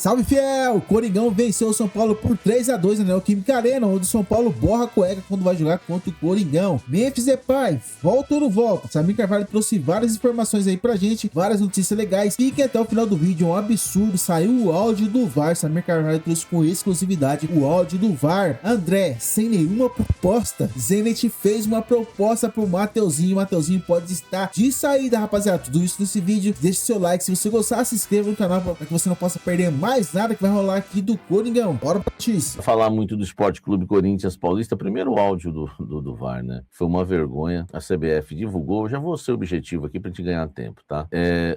Salve, fiel! O Coringão venceu o São Paulo por 3-2 na Neoquímica Arena, onde o São Paulo borra a cueca quando vai jogar contra o Coringão. Memphis Depay, volta ou não volta? Samir Carvalho trouxe várias informações aí pra gente, várias notícias legais. Fiquem até o final do vídeo, é um absurdo. Saiu o áudio do VAR, Samir Carvalho trouxe com exclusividade o áudio do VAR. André, sem nenhuma proposta, Zenit fez uma proposta pro Mateuzinho. Mateuzinho pode estar de saída, rapaziada. Tudo isso nesse vídeo. Deixe seu like, se você gostar, se inscreva no canal para que você não possa perder mais nada que vai rolar aqui do Coringão. Bora pra notícia. Falar muito do Esporte Clube Corinthians Paulista. Primeiro o áudio do VAR, né? Foi uma vergonha. A CBF divulgou. Já vou ser objetivo aqui pra gente ganhar tempo, tá?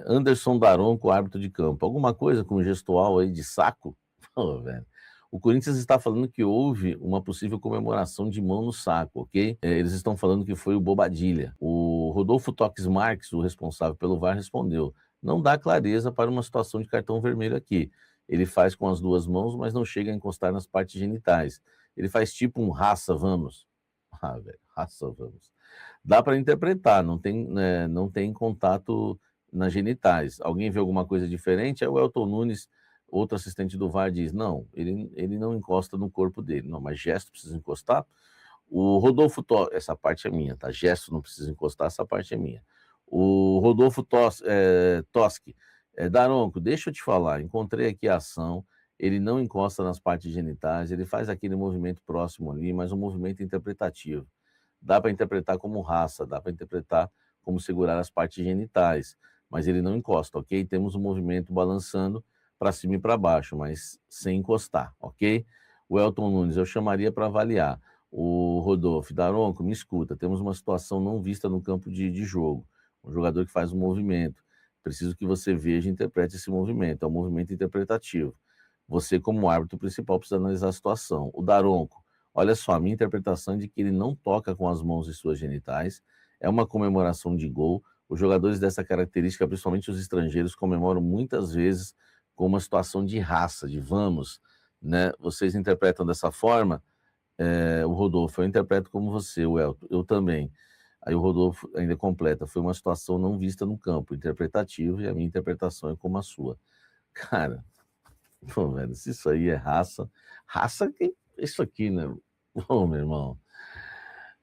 Anderson Daronco, árbitro de campo. Alguma coisa com gestual aí de saco? Pô, velho. O Corinthians está falando que houve uma possível comemoração de mão no saco, ok? Eles estão falando que foi o Bobadilha. O Rodolfo Toques Marques, o responsável pelo VAR, respondeu: não dá clareza para uma situação de cartão vermelho aqui. Ele faz com as duas mãos, mas não chega a encostar nas partes genitais. Ele faz tipo um raça, vamos. Ah, velho, raça, vamos. Dá para interpretar, não tem contato nas genitais. Alguém vê alguma coisa diferente? Aí o Elton Nunes, outro assistente do VAR, diz: não, ele não encosta no corpo dele. Não, mas gesto precisa encostar. O Rodolfo essa parte é minha, tá? Gesto não precisa encostar, essa parte é minha. O Rodolfo Toschi, Daronco, deixa eu te falar, encontrei aqui a ação, ele não encosta nas partes genitais, ele faz aquele movimento próximo ali, mas um movimento interpretativo. Dá para interpretar como raça, dá para interpretar como segurar as partes genitais, mas ele não encosta, ok? Temos um movimento balançando para cima e para baixo, mas sem encostar, ok? O Elton Nunes, eu chamaria para avaliar. O Rodolfo, Daronco, me escuta, temos uma situação não vista no campo de jogo. Um jogador que faz um movimento. Preciso que você veja e interprete esse movimento. É um movimento interpretativo. Você, como árbitro principal, precisa analisar a situação. O Daronco, olha só, a minha interpretação é de que ele não toca com as mãos em suas genitais. É uma comemoração de gol. Os jogadores dessa característica, principalmente os estrangeiros, comemoram muitas vezes com uma situação de raça, de vamos, né? Vocês interpretam dessa forma? O Rodolfo, eu interpreto como você, o Elton, eu também. Aí o Rodolfo ainda completa: foi uma situação não vista no campo, interpretativo, e a minha interpretação é como a sua. Cara, pô, velho, se isso aí é raça isso aqui, né? Ô, meu irmão,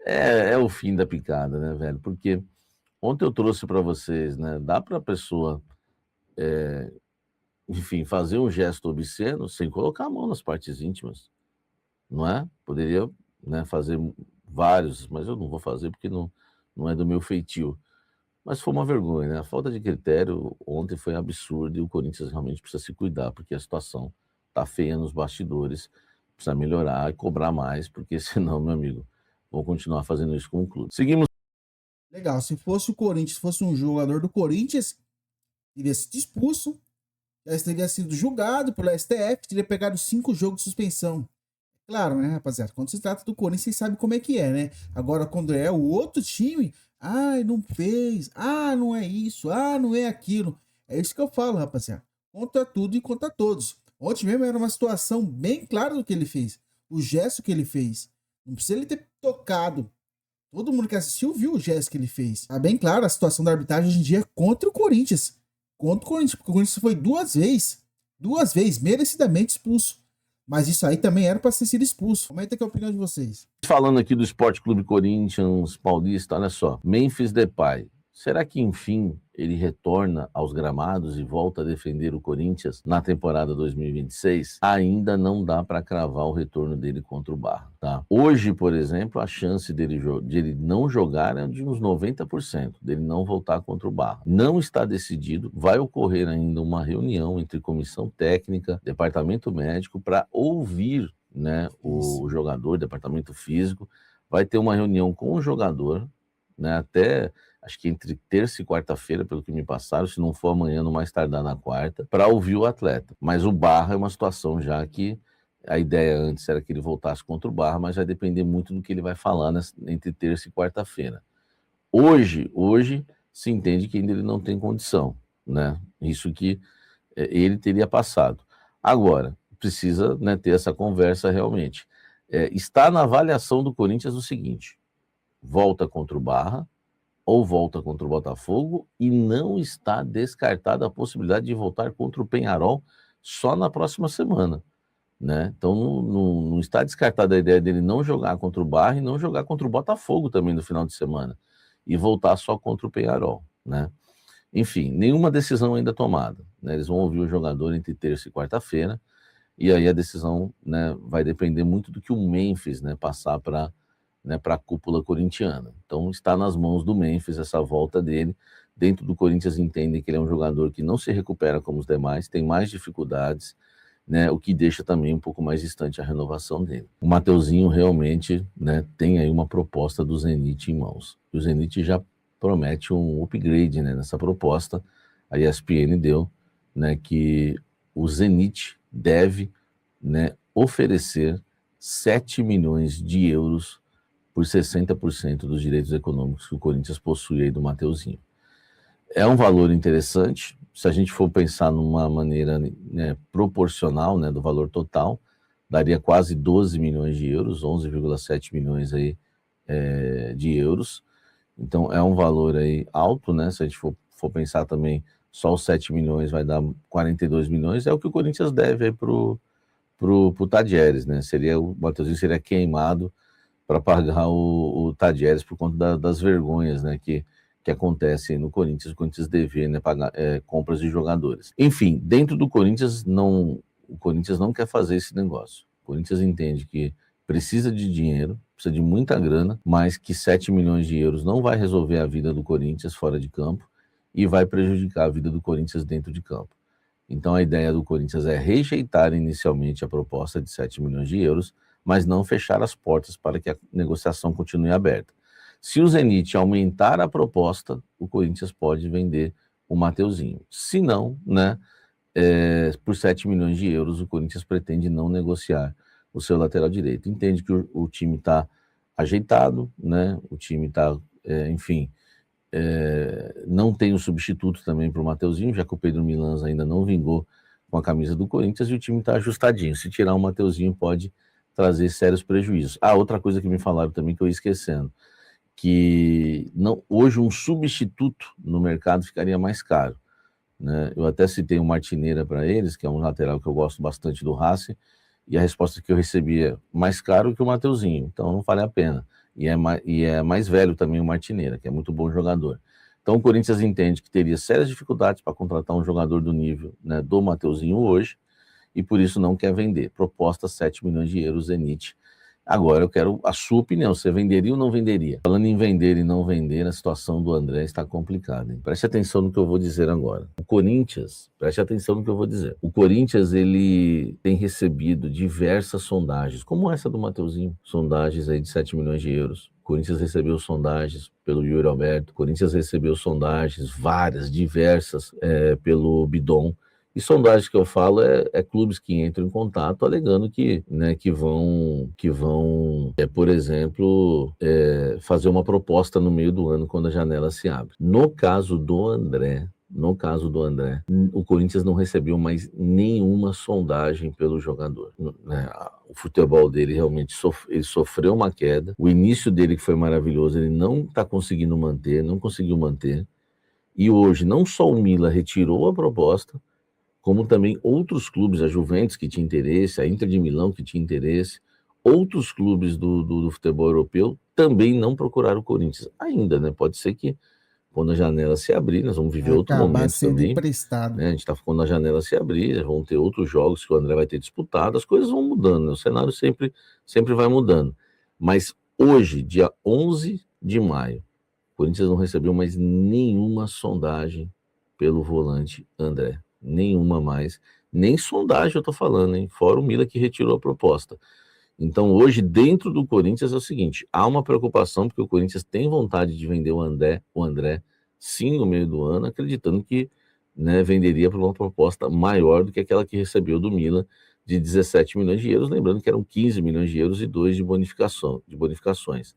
é o fim da picada, né, velho? Porque ontem eu trouxe para vocês, né? Dá para a pessoa, enfim, fazer um gesto obsceno sem colocar a mão nas partes íntimas, não é? Poderia, né, fazer vários, mas eu não vou fazer porque não é do meu feitio. Mas foi uma vergonha, né? A falta de critério ontem foi absurda e o Corinthians realmente precisa se cuidar, porque a situação tá feia nos bastidores, precisa melhorar e cobrar mais, porque senão, meu amigo, vão continuar fazendo isso com o clube. Seguimos. Legal, se fosse o Corinthians, fosse um jogador do Corinthians, teria sido expulso, já teria sido julgado pelo STF, teria pegado 5 jogos de suspensão. Claro, né, rapaziada? Quando se trata do Corinthians, vocês sabem como é que é, né? Agora, quando é o outro time, não fez, não é isso, não é aquilo. É isso que eu falo, rapaziada. Contra tudo e contra todos. Ontem mesmo era uma situação bem clara do que ele fez. O gesto que ele fez. Não precisa ele ter tocado. Todo mundo que assistiu viu o gesto que ele fez. Tá bem claro, a situação da arbitragem hoje em dia é contra o Corinthians. Contra o Corinthians, porque o Corinthians foi 2 vezes, merecidamente expulso. Mas isso aí também era para ter sido expulso. Comenta aqui a opinião de vocês. Falando aqui do Esporte Clube Corinthians Paulista, olha só. Memphis Depay. Será que, enfim, ele retorna aos gramados e volta a defender o Corinthians na temporada 2026? Ainda não dá para cravar o retorno dele contra o Barra, tá? Hoje, por exemplo, a chance de ele não jogar é de uns 90%, dele não voltar contra o Barra. Não está decidido, vai ocorrer ainda uma reunião entre comissão técnica, departamento médico, para ouvir, né, o jogador, departamento físico. Vai ter uma reunião com o jogador, né, até acho que entre terça e quarta-feira, pelo que me passaram, se não for amanhã, no mais tardar na quarta, para ouvir o atleta. Mas o Barra é uma situação já que a ideia antes era que ele voltasse contra o Barra, mas vai depender muito do que ele vai falar entre terça e quarta-feira. Hoje se entende que ainda ele não tem condição, né? Isso que ele teria passado. Agora, precisa, né, ter essa conversa realmente. Está na avaliação do Corinthians o seguinte: volta contra o Barra, ou volta contra o Botafogo, e não está descartada a possibilidade de voltar contra o Penharol só na próxima semana, né? Então não está descartada a ideia dele não jogar contra o Barra e não jogar contra o Botafogo também no final de semana e voltar só contra o Peñarol, né? Enfim, nenhuma decisão ainda tomada, né? Eles vão ouvir o jogador entre terça e quarta-feira e aí a decisão, né, vai depender muito do que o Memphis, né, passar para, né, para a cúpula corintiana. Então está nas mãos do Memphis essa volta dele. Dentro do Corinthians entendem que ele é um jogador que não se recupera como os demais, tem mais dificuldades, né, o que deixa também um pouco mais distante a renovação dele. O Mateuzinho realmente, né, tem aí uma proposta do Zenit em mãos. E o Zenit já promete um upgrade, né, nessa proposta. A ESPN deu, né, que o Zenit deve, né, oferecer 7 milhões de euros por 60% dos direitos econômicos que o Corinthians possui aí do Mateuzinho. É um valor interessante, se a gente for pensar numa maneira, né, proporcional, né, do valor total, daria quase 12 milhões de euros, 11,7 milhões aí, de euros. Então é um valor aí alto, né? Se a gente for pensar também, só os 7 milhões vai dar 42 milhões, é o que o Corinthians deve aí pro Tadieres, né? O Mateuzinho seria queimado para pagar o Tadieres por conta das vergonhas, né, que acontecem no Corinthians, o Corinthians dever, né, pagar compras de jogadores. Enfim, dentro do Corinthians, o Corinthians não quer fazer esse negócio. O Corinthians entende que precisa de dinheiro, precisa de muita grana, mas que 7 milhões de euros não vai resolver a vida do Corinthians fora de campo e vai prejudicar a vida do Corinthians dentro de campo. Então a ideia do Corinthians é rejeitar inicialmente a proposta de 7 milhões de euros, mas não fechar as portas para que a negociação continue aberta. Se o Zenit aumentar a proposta, o Corinthians pode vender o Mateuzinho. Se não, né, por 7 milhões de euros, o Corinthians pretende não negociar o seu lateral direito. Entende que o time está ajeitado, né, o time está, enfim, não tem um substituto também para o Mateuzinho, já que o Pedro Milans ainda não vingou com a camisa do Corinthians e o time está ajustadinho. Se tirar o Mateuzinho pode trazer sérios prejuízos. Outra coisa que me falaram também que eu ia esquecendo, que não, hoje um substituto no mercado ficaria mais caro, né? Eu até citei o Martineira para eles, que é um lateral que eu gosto bastante do Racing, e a resposta que eu recebi é mais caro que o Mateuzinho, então não vale a pena. E é mais velho também o Martineira, que é muito bom jogador. Então o Corinthians entende que teria sérias dificuldades para contratar um jogador do nível, né, do Mateuzinho hoje, e por isso não quer vender. Proposta 7 milhões de euros, Zenit. Agora eu quero a sua opinião, você venderia ou não venderia? Falando em vender e não vender, a situação do André está complicada, hein? Preste atenção no que eu vou dizer agora. O Corinthians, preste atenção no que eu vou dizer. O Corinthians, ele tem recebido diversas sondagens, como essa do Mateuzinho, sondagens aí de 7 milhões de euros. O Corinthians recebeu sondagens pelo Yuri Alberto, o Corinthians recebeu sondagens, várias, diversas, pelo Bidon. E sondagens que eu falo é clubes que entram em contato alegando que, né, que vão por exemplo, fazer uma proposta no meio do ano quando a janela se abre. No caso do André, o Corinthians não recebeu mais nenhuma sondagem pelo jogador, né? O futebol dele realmente ele sofreu uma queda. O início dele, que foi maravilhoso, ele não conseguiu manter. E hoje, não só o Milan retirou a proposta, como também outros clubes, a Juventus que tinha interesse, a Inter de Milão que tinha interesse, outros clubes do futebol europeu também não procuraram o Corinthians ainda, né? Pode ser que quando a janela se abrir, nós vamos viver outro Acabar momento sendo também, emprestado. né? A gente está quando a janela se abrir, vão ter outros jogos que o André vai ter disputado, as coisas vão mudando, né? O cenário sempre vai mudando. Mas hoje, dia 11 de maio, o Corinthians não recebeu mais nenhuma sondagem pelo volante André. Nenhuma mais. Nem sondagem eu tô falando, hein? Fora o Mila que retirou a proposta. Então, hoje, dentro do Corinthians é o seguinte, há uma preocupação, porque o Corinthians tem vontade de vender o André, sim, no meio do ano, acreditando que, né, venderia por uma proposta maior do que aquela que recebeu do Milan, de 17 milhões de euros, lembrando que eram 15 milhões de euros e 2 de bonificações.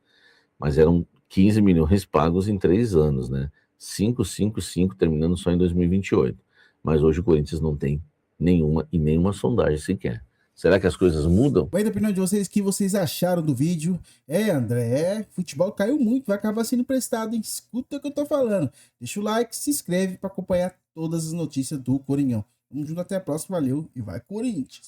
Mas eram 15 milhões pagos em 3 anos, né? 5, 5, 5, terminando só em 2028. Mas hoje o Corinthians não tem nenhuma sondagem sequer. Será que as coisas mudam? Vai da opinião de vocês, o que vocês acharam do vídeo? André, futebol caiu muito, vai acabar sendo emprestado, hein? Escuta o que eu tô falando. Deixa o like, se inscreve para acompanhar todas as notícias do Coringão. Tamo junto, até a próxima, valeu e vai Corinthians!